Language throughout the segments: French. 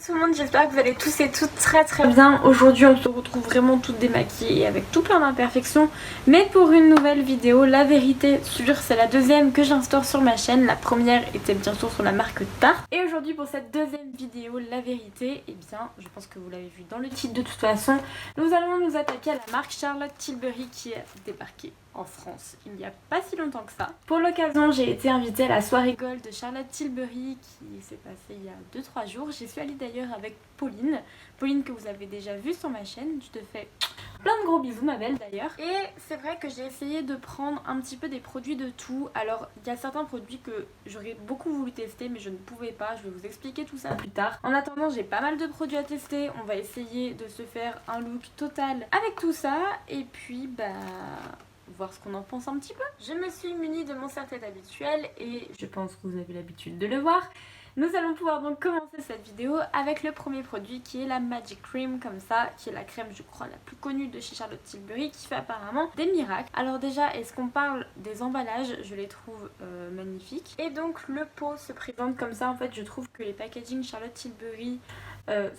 Tout le monde, j'espère que vous allez tous et toutes très bien. Aujourd'hui on se retrouve vraiment toutes démaquillées et avec tout plein d'imperfections, mais pour une nouvelle vidéo. La vérité sûre, c'est la deuxième que j'instaure sur ma chaîne. La première était bien sûr sur la marque Tarte. Et aujourd'hui pour cette deuxième vidéo, la vérité, eh bien je pense que vous l'avez vu dans le titre de toute façon, nous allons nous attaquer à la marque Charlotte Tilbury qui est débarquée en France il n'y a pas si longtemps que ça. Pour l'occasion, j'ai été invitée à la soirée Gold de Charlotte Tilbury qui s'est passée il y a 2-3 jours. J'y suis allée d'ailleurs avec Pauline que vous avez déjà vue sur ma chaîne. Je te fais plein de gros bisous ma belle d'ailleurs. Et c'est vrai que j'ai essayé de prendre un petit peu des produits de tout. Alors il y a certains produits que j'aurais beaucoup voulu tester mais je ne pouvais pas. Je vais vous expliquer tout ça plus tard. En attendant, j'ai pas mal de produits à tester. On va essayer de se faire un look total avec tout ça. Et puis voir ce qu'on en pense un petit peu. Je me suis munie de mon serre-tête habituel et je pense que vous avez l'habitude de le voir. Nous allons pouvoir donc commencer cette vidéo avec le premier produit qui est la Magic Cream, comme ça, qui est la crème je crois la plus connue de chez Charlotte Tilbury, qui fait apparemment des miracles. Alors déjà, est-ce qu'on parle des emballages? Je les trouve magnifiques. Et donc le pot se présente comme ça. En fait je trouve que les packaging Charlotte Tilbury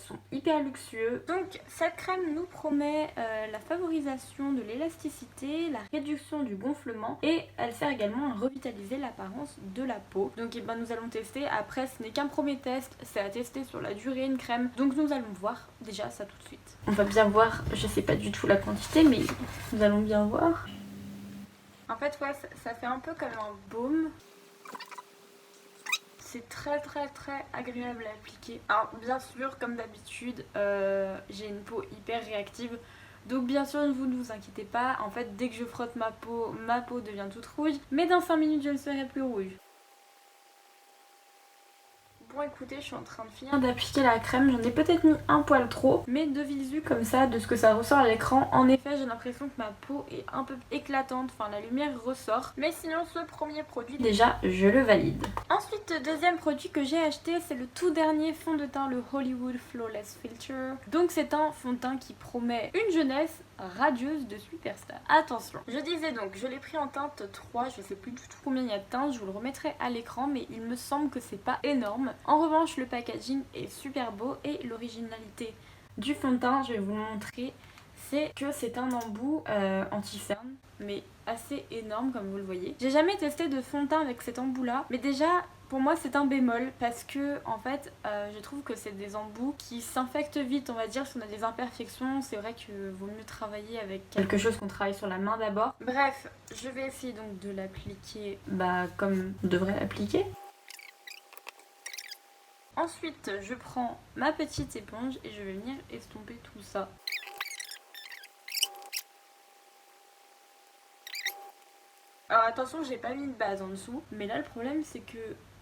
sont hyper luxueux. Donc cette crème nous promet la favorisation de l'élasticité, la réduction du gonflement et elle sert également à revitaliser l'apparence de la peau. Donc nous allons tester. Après ce n'est qu'un premier test, c'est à tester sur la durée une crème. Donc nous allons voir déjà ça tout de suite. On va bien voir, je sais pas du tout la quantité mais nous allons bien voir. En fait ouais, ça fait un peu comme un baume. C'est très agréable à appliquer. Alors bien sûr, comme d'habitude, j'ai une peau hyper réactive. Donc bien sûr, vous ne vous inquiétez pas. En fait, dès que je frotte ma peau devient toute rouge. Mais dans 5 minutes, je ne serai plus rouge. Bon écoutez, je suis en train de finir d'appliquer la crème, j'en ai peut-être mis un poil trop, mais de visu comme ça, de ce que ça ressort à l'écran, en effet j'ai l'impression que ma peau est un peu éclatante, enfin la lumière ressort. Mais sinon ce premier produit, déjà je le valide. Ensuite, deuxième produit que j'ai acheté, c'est le tout dernier fond de teint, le Hollywood Flawless Filter. Donc c'est un fond de teint qui promet une jeunesse radieuse de superstar. Attention, je disais donc, je l'ai pris en teinte 3, je sais plus du tout combien il y a de teintes, je vous le remettrai à l'écran, mais il me semble que c'est pas énorme. En revanche, le packaging est super beau et l'originalité du fond de teint, je vais vous le montrer, c'est que c'est un embout anti-cerne, mais assez énorme comme vous le voyez. J'ai jamais testé de fond de teint avec cet embout là, mais déjà pour moi c'est un bémol parce que en fait je trouve que c'est des embouts qui s'infectent vite, on va dire, si on a des imperfections. C'est vrai que vaut mieux travailler avec quelque chose qu'on travaille sur la main d'abord. Bref, je vais essayer donc de l'appliquer comme on devrait l'appliquer. Ensuite je prends ma petite éponge et je vais venir estomper tout ça. Alors attention, j'ai pas mis de base en dessous, mais là le problème c'est que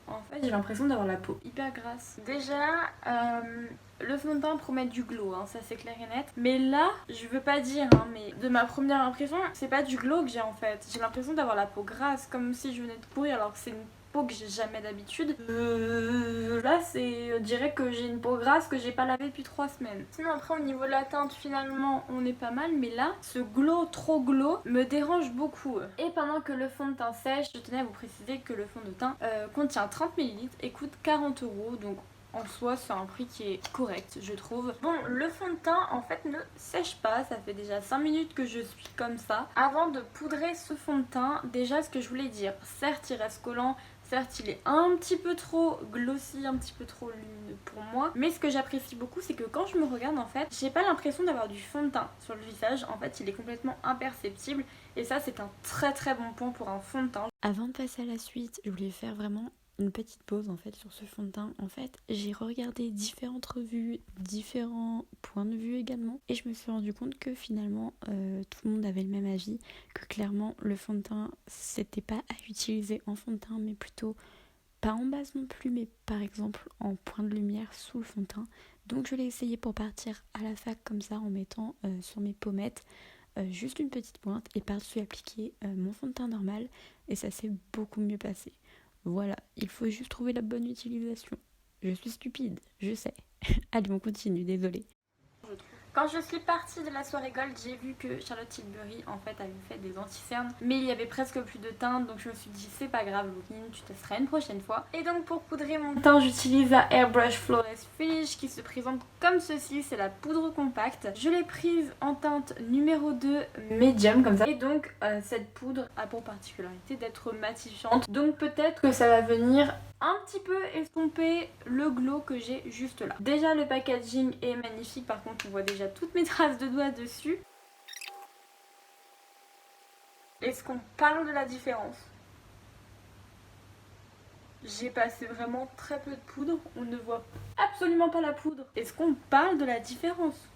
en fait j'ai l'impression d'avoir la peau hyper grasse. Déjà le fond de teint promet du glow, hein, ça c'est clair et net. Mais là, je veux pas dire, hein, mais de ma première impression, c'est pas du glow que j'ai en fait. J'ai l'impression d'avoir la peau grasse, comme si je venais de courir alors que c'est une peau que j'ai jamais d'habitude. Là, on dirait que j'ai une peau grasse que j'ai pas lavée depuis 3 semaines. Sinon après au niveau de la teinte, finalement on est pas mal, mais là, ce glow, trop glow, me dérange beaucoup. Et pendant que le fond de teint sèche, je tenais à vous préciser que le fond de teint contient 30 ml et coûte 40 €, donc en soi c'est un prix qui est correct je trouve. Bon, le fond de teint en fait ne sèche pas, ça fait déjà 5 minutes que je suis comme ça. Avant de poudrer ce fond de teint, déjà ce que je voulais dire, certes il reste collant, certes il est un petit peu trop glossy, un petit peu trop lumineux pour moi, mais ce que j'apprécie beaucoup c'est que quand je me regarde en fait, j'ai pas l'impression d'avoir du fond de teint sur le visage, en fait il est complètement imperceptible et ça c'est un très bon point pour un fond de teint. Avant de passer à la suite, je voulais faire vraiment une petite pause en fait sur ce fond de teint. En fait, j'ai regardé différentes revues, différents points de vue également, et je me suis rendu compte que finalement tout le monde avait le même avis, que clairement le fond de teint c'était pas à utiliser en fond de teint, mais plutôt pas en base non plus, mais par exemple en point de lumière sous le fond de teint. Donc je l'ai essayé pour partir à la fac comme ça en mettant sur mes pommettes juste une petite pointe et par-dessus appliquer mon fond de teint normal, et ça s'est beaucoup mieux passé. Voilà, il faut juste trouver la bonne utilisation. Je suis stupide, je sais. Allez, on continue, désolée. Quand je suis partie de la soirée Gold, j'ai vu que Charlotte Tilbury en fait avait fait des anti-cernes, mais il y avait presque plus de teinte, donc je me suis dit c'est pas grave Looking, tu testeras une prochaine fois. Et donc pour poudrer mon teint, j'utilise la Airbrush Flawless Finish qui se présente comme ceci, c'est la poudre compacte. Je l'ai prise en teinte numéro 2 médium comme ça. Et donc cette poudre a pour particularité d'être matifiante, donc peut-être que ça va venir un petit peu estomper le glow que j'ai juste là. Déjà le packaging est magnifique, par contre on voit déjà toutes mes traces de doigts dessus. Est-ce qu'on parle de la différence? J'ai passé vraiment très peu de poudre, on ne voit absolument pas la poudre. Est-ce qu'on parle de la différence?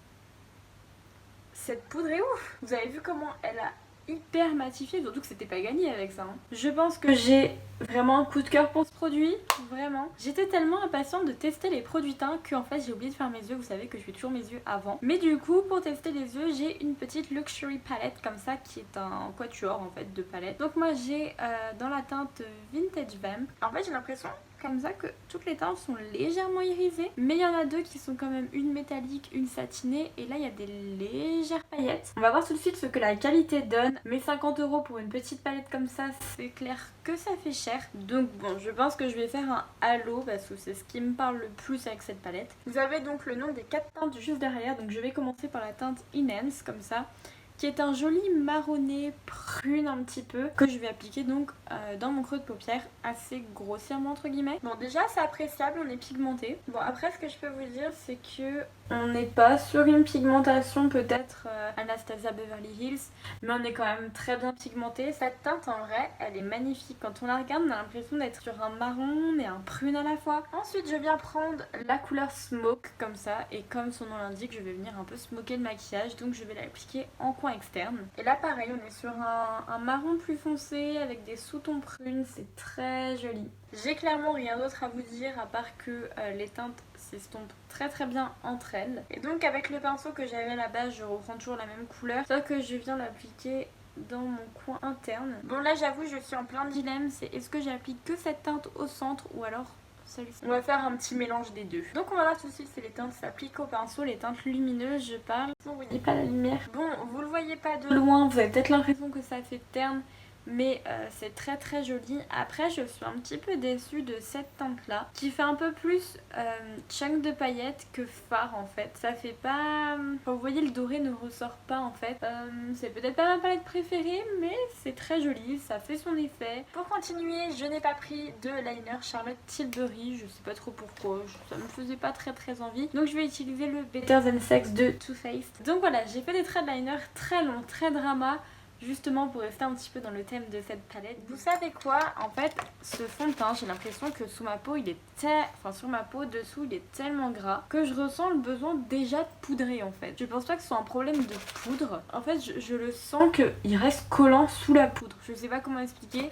Cette poudre est ouf! Vous avez vu comment elle a hyper matifié, surtout que c'était pas gagné avec ça. Hein. Je pense que j'ai vraiment un coup de cœur pour ce produit, vraiment. J'étais tellement impatiente de tester les produits teints que en fait j'ai oublié de faire mes yeux. Vous savez que je fais toujours mes yeux avant. Mais du coup pour tester les yeux j'ai une petite luxury palette comme ça qui est un quatuor en fait de palette. Donc moi j'ai dans la teinte Vintage Vamp. En fait j'ai l'impression comme ça que toutes les teintes sont légèrement irisées, mais il y en a deux qui sont quand même une métallique, une satinée, et là il y a des légères paillettes. On va voir tout de suite ce que la qualité donne, mais 50 € pour une petite palette comme ça, c'est clair que ça fait cher. Donc bon, je pense que je vais faire un halo parce que c'est ce qui me parle le plus avec cette palette. Vous avez donc le nom des 4 teintes juste derrière, donc je vais commencer par la teinte Enhance comme ça, qui est un joli marronné prune un petit peu, que je vais appliquer donc dans mon creux de paupière assez grossièrement entre guillemets. Bon déjà c'est appréciable, on est pigmenté. Bon après ce que je peux vous dire c'est que on n'est pas sur une pigmentation peut-être Anastasia Beverly Hills, mais on est quand même très bien pigmenté. Cette teinte en vrai elle est magnifique, quand on la regarde on a l'impression d'être sur un marron et un prune à la fois. Ensuite je viens prendre la couleur Smoke comme ça, et comme son nom l'indique je vais venir un peu smoker le maquillage, donc je vais l'appliquer en coin externe. Et là pareil on est sur un marron plus foncé avec des sous-tons prunes, c'est très joli. J'ai clairement rien d'autre à vous dire à part que les teintes s'estompent très très bien entre elles. Et donc avec le pinceau que j'avais à la base je reprends toujours la même couleur, sauf que je viens l'appliquer dans mon coin interne. Bon là j'avoue je suis en plein dilemme, c'est est-ce que j'applique que cette teinte au centre ou alors celui-ci. On va faire un petit mélange des deux. Donc on va voir tout de suite si les teintes s'appliquent au pinceau, les teintes lumineuses je parle. Vous voyez pas la lumière. Bon vous le voyez pas de loin, vous avez peut-être l'impression que ça fait terne, mais c'est très très joli. Après je suis un petit peu déçue de cette teinte là qui fait un peu plus chunk de paillettes que fard en fait. Ça fait pas... Enfin, vous voyez le doré ne ressort pas en fait. C'est peut-être pas ma palette préférée mais c'est très joli, ça fait son effet. Pour continuer je n'ai pas pris de liner Charlotte Tilbury, je sais pas trop pourquoi, ça me faisait pas très très envie. Donc je vais utiliser le Better Than Sex de Too Faced. Donc voilà, j'ai fait des traits de liner très longs, très drama, justement pour rester un petit peu dans le thème de cette palette. Vous savez quoi? En fait, ce fond de teint, j'ai l'impression que sous ma peau, sur ma peau dessous, il est tellement gras que je ressens le besoin déjà de poudrer en fait. Je pense pas que ce soit un problème de poudre. En fait, je le sens qu'il reste collant sous la poudre. Je sais pas comment expliquer.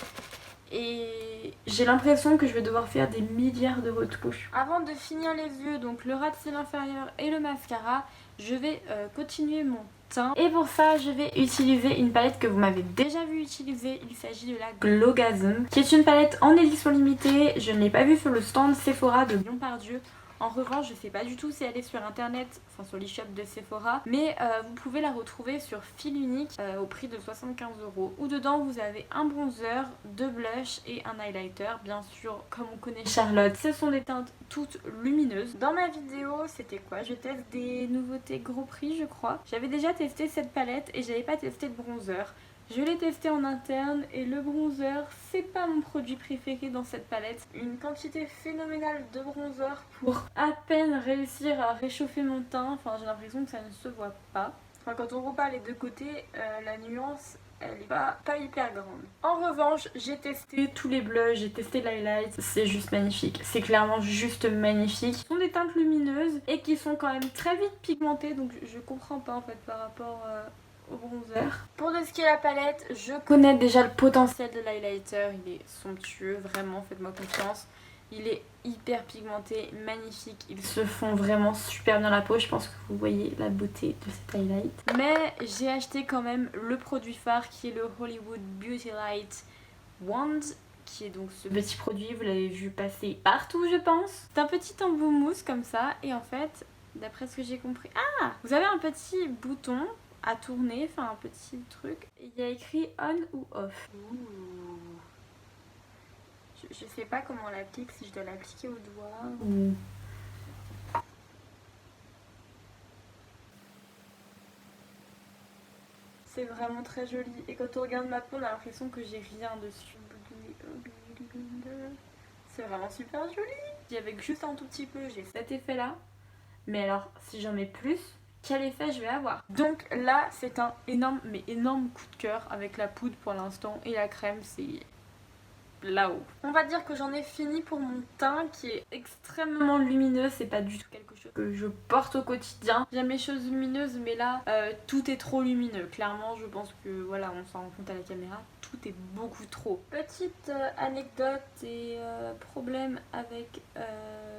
Et j'ai l'impression que je vais devoir faire des milliards de retouches. Avant de finir les yeux, donc le ras de cils inférieur et le mascara, je vais continuer mon teint. Et pour ça, je vais utiliser une palette que vous m'avez déjà vu utiliser. Il s'agit de la Glowgasm, qui est une palette en édition limitée. Je ne l'ai pas vue sur le stand Sephora de Lyon Pardieu. En revanche, je sais pas du tout si elle est sur internet, enfin sur l'e-shop de Sephora, mais vous pouvez la retrouver sur fil unique au prix de 75 €. Où dedans vous avez un bronzer, 2 blushs et un highlighter. Bien sûr, comme on connaît Charlotte, ce sont des teintes toutes lumineuses. Dans ma vidéo, c'était quoi? Je teste des nouveautés gros prix, je crois. J'avais déjà testé cette palette et j'avais pas testé de bronzer. Je l'ai testé en interne et le bronzer, c'est pas mon produit préféré dans cette palette. Une quantité phénoménale de bronzer pour à peine réussir à réchauffer mon teint. Enfin, j'ai l'impression que ça ne se voit pas. Enfin, quand on repart les deux côtés, la nuance, elle est pas hyper grande. En revanche, j'ai testé tous les blushs, j'ai testé l'highlight. C'est juste magnifique. C'est clairement juste magnifique. Ce sont des teintes lumineuses et qui sont quand même très vite pigmentées. Donc je comprends pas en fait par rapport... au bronzer. Pour de ce qui est la palette, je connais déjà le potentiel de l'highlighter, il est somptueux, vraiment, faites-moi confiance. Il est hyper pigmenté, magnifique, il se fond vraiment super bien la peau, je pense que vous voyez la beauté de cet highlight. Mais j'ai acheté quand même le produit phare qui est le Hollywood Beauty Light Wand, qui est donc ce petit produit, vous l'avez vu passer partout je pense. C'est un petit embout mousse comme ça et en fait... d'après ce que j'ai compris. Ah, vous avez un petit bouton à tourner, enfin un petit truc. Il y a écrit on ou off. Je sais pas comment on l'applique, si je dois l'appliquer au doigt. C'est vraiment très joli. Et quand on regarde ma peau, on a l'impression que j'ai rien dessus. C'est vraiment super joli. Avec juste un tout petit peu, j'ai cet effet là. Mais alors, si j'en mets plus, quel effet je vais avoir? Donc là, c'est un énorme, mais énorme coup de cœur avec la poudre pour l'instant. Et la crème, c'est là-haut. On va dire que j'en ai fini pour mon teint qui est extrêmement lumineux. C'est pas du tout quelque chose que je porte au quotidien. J'aime les choses lumineuses, mais là, tout est trop lumineux. Clairement, je pense que voilà, on s'en rend compte à la caméra. Tout est beaucoup trop. Petite anecdote et problème avec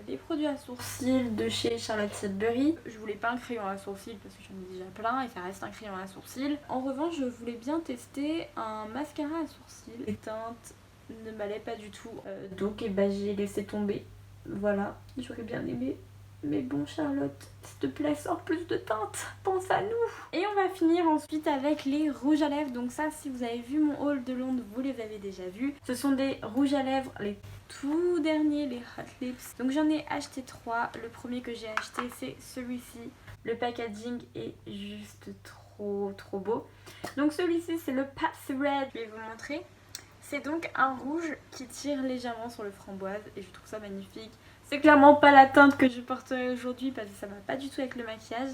les produits à sourcils de chez Charlotte Tilbury. Je voulais pas un crayon à sourcils parce que j'en ai déjà plein et ça reste un crayon à sourcils. En revanche, je voulais bien tester un mascara à sourcils. Les teintes ne m'allait pas du tout, donc j'ai laissé tomber. Voilà, j'aurais bien aimé, mais bon Charlotte, s'il te plaît, sors plus de teinte, pense à nous. Et on va finir ensuite avec les rouges à lèvres. Donc ça, si vous avez vu mon haul de Londres, vous les avez déjà vus. Ce sont des rouges à lèvres, les tout derniers, les Hot Lips. Donc j'en ai acheté 3. Le premier que j'ai acheté, c'est celui-ci. Le packaging est juste trop beau. Donc celui-ci, c'est le Patsy Red. Je vais vous montrer. C'est donc un rouge qui tire légèrement sur le framboise et je trouve ça magnifique. C'est clairement pas la teinte que je porterai aujourd'hui parce que ça va pas du tout avec le maquillage,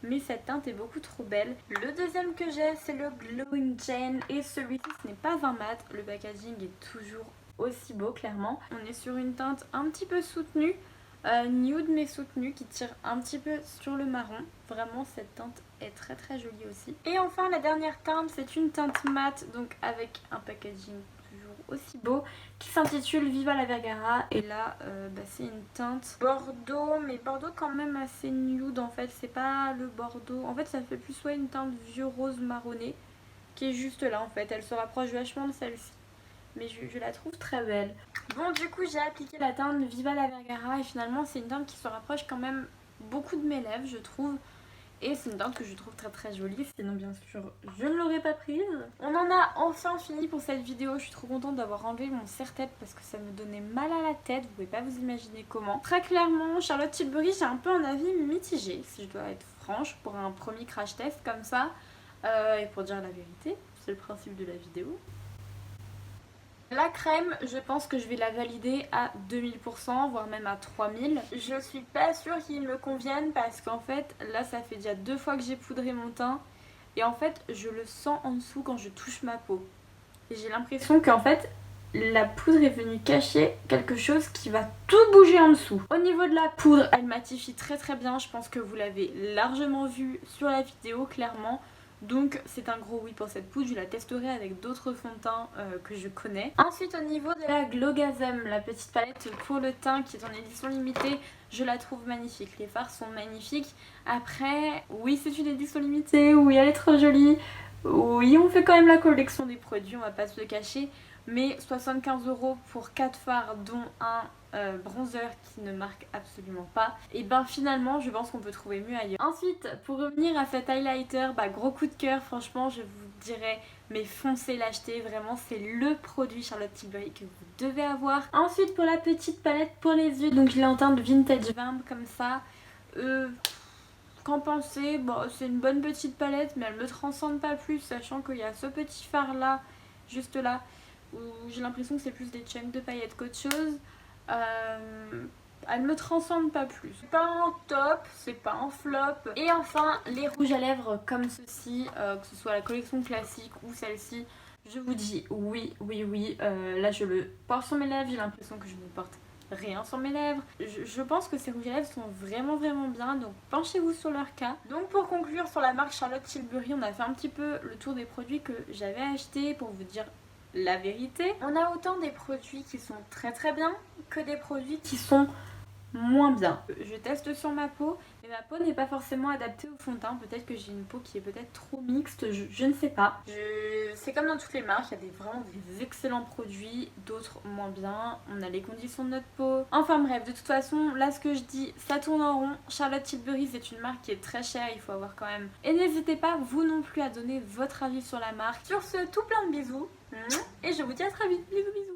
mais cette teinte est beaucoup trop belle. Le deuxième que j'ai, c'est le Glowing Jane et celui-ci, ce n'est pas un mat. Le packaging est toujours aussi beau, clairement. On est sur une teinte un petit peu soutenue, nude mais soutenue, qui tire un petit peu sur le marron. Vraiment, cette teinte est très jolie aussi. Et enfin, la dernière teinte, c'est une teinte mate, donc avec un packaging toujours aussi beau, qui s'intitule Viva la Vergara. Et là, c'est une teinte bordeaux, mais bordeaux quand même assez nude en fait. C'est pas le bordeaux. En fait, ça fait plus une teinte vieux rose marronné, qui est juste là en fait. Elle se rapproche vachement de celle-ci. Mais je la trouve très belle. Bon, du coup, j'ai appliqué la teinte Viva la Vergara et finalement, c'est une teinte qui se rapproche quand même beaucoup de mes lèvres, je trouve. Et c'est une teinte que je trouve très jolie, sinon bien sûr je ne l'aurais pas prise. On en a enfin fini pour cette vidéo, je suis trop contente d'avoir enlevé mon serre-tête parce que ça me donnait mal à la tête, vous pouvez pas vous imaginer comment. Très clairement, Charlotte Tilbury, j'ai un peu un avis mitigé, si je dois être franche, pour un premier crash test comme ça. Et pour dire la vérité, c'est le principe de la vidéo. La crème, je pense que je vais la valider à 2000%, voire même à 3000. Je suis pas sûre qu'il me convienne parce qu'en fait, là ça fait déjà 2 fois que j'ai poudré mon teint. Et en fait, je le sens en dessous quand je touche ma peau. Et j'ai l'impression qu'en fait, la poudre est venue cacher quelque chose qui va tout bouger en dessous. Au niveau de la poudre, elle matifie très bien. Je pense que vous l'avez largement vu sur la vidéo, clairement. Donc c'est un gros oui pour cette poudre, je la testerai avec d'autres fonds de teint que je connais. Ensuite au niveau de la Glowgasm, la petite palette pour le teint qui est en édition limitée, je la trouve magnifique, les fards sont magnifiques. Après, oui c'est une édition limitée, oui elle est trop jolie, oui on fait quand même la collection des produits, on va pas se le cacher. Mais 75 € pour 4 fards dont un bronzer qui ne marque absolument pas. Et ben finalement je pense qu'on peut trouver mieux ailleurs. Ensuite pour revenir à cet highlighter, gros coup de cœur, franchement je vous dirais mais foncez l'acheter, vraiment c'est le produit Charlotte Tilbury que vous devez avoir. Ensuite pour la petite palette pour les yeux, donc je l'ai en teinte Vintage Vamp comme ça. Qu'en pensez? Bon c'est une bonne petite palette mais elle me transcende pas plus, sachant qu'il y a ce petit fard là, juste là, où j'ai l'impression que c'est plus des chunks de paillettes qu'autre chose. Elle me transcende pas plus. C'est pas en top, c'est pas en flop. Et enfin, les rouges à lèvres comme ceci, que ce soit la collection classique ou celle-ci, je vous dis oui. Là, je le porte sur mes lèvres, j'ai l'impression que je ne porte rien sur mes lèvres. Je pense que ces rouges à lèvres sont vraiment bien, donc penchez-vous sur leur cas. Donc pour conclure sur la marque Charlotte Tilbury, on a fait un petit peu le tour des produits que j'avais achetés pour vous dire la vérité. On a autant des produits qui sont très bien que des produits qui sont moins bien. Je teste sur ma peau, mais ma peau n'est pas forcément adaptée au fond de teint. Peut-être que j'ai une peau qui est peut-être trop mixte, je ne sais pas. C'est comme dans toutes les marques, il y a vraiment des excellents produits, d'autres moins bien. On a les conditions de notre peau. Enfin bref, de toute façon, là ce que je dis, ça tourne en rond. Charlotte Tilbury, c'est une marque qui est très chère, il faut avoir quand même. Et n'hésitez pas, vous non plus, à donner votre avis sur la marque. Sur ce, tout plein de bisous. Et je vous dis à très vite. Bisous bisous.